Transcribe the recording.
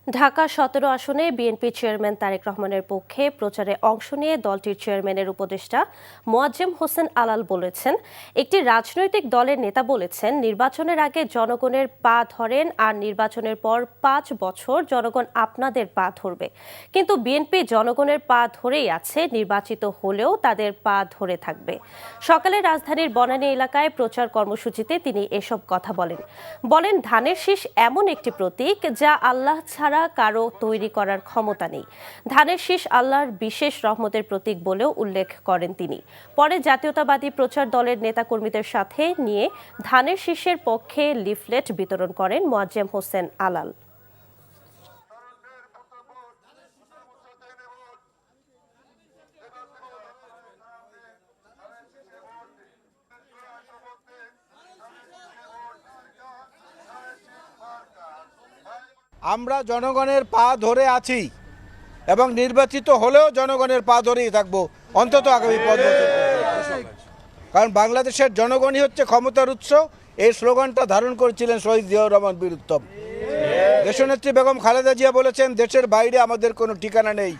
ঢাকা ১৭ আসনে BNP chairman Tarique রহমানের পক্ষে প্রচারে অংশ নিয়ে দলটির চেয়ারম্যানের উপদেষ্টা মোয়াজ্জেম হোসেন আলাল বলেছেন, একটি রাজনৈতিক দলের নেতা বলেছেন নির্বাচনের আগে জনগণের পা ধরেন আর নির্বাচনের পর ৫ বছর জনগণ আপনাদের পা ধরবে। কিন্তু বিএনপি জনগণের পা ধরেই আছে, নির্বাচিত হলেও তাদের পা ধরে থাকবে। সকালে রাজধানীর বনানী এলাকায় প্রচার কর্মসূচিতে তিনি এসব কথা বলেন ধানের শীষ এমন একটি প্রতীক যা আল্লাহ ছাড়া কারো তৈরি করার ক্ষমতা নেই। ধানের শীষ আল্লাহর বিশেষ রহমতের প্রতীক বলেও উল্লেখ করেন তিনি। পরে জাতীয়তাবাদী প্রচার দলের নেতাকর্মীদের সাথে নিয়ে ধানের শীষের পক্ষে লিফলেট বিতরণ করেন মোয়াজ্জেম হোসেন আলাল। আমরা জনগণের পা ধরে আছি এবং নির্বাচিত হলেও জনগণের পা ধরেই থাকবো অন্তত আগামী ৫ বছর। কারণ বাংলাদেশের জনগণই হচ্ছে ক্ষমতার উৎস। এই স্লোগানটা ধারণ করেছিলেন শহীদ জিয়াউর রহমান বীর উত্তম। দেশনেত্রী বেগম খালেদা জিয়া বলেছেন, দেশের বাইরে আমাদের কোনো ঠিকানা নেই।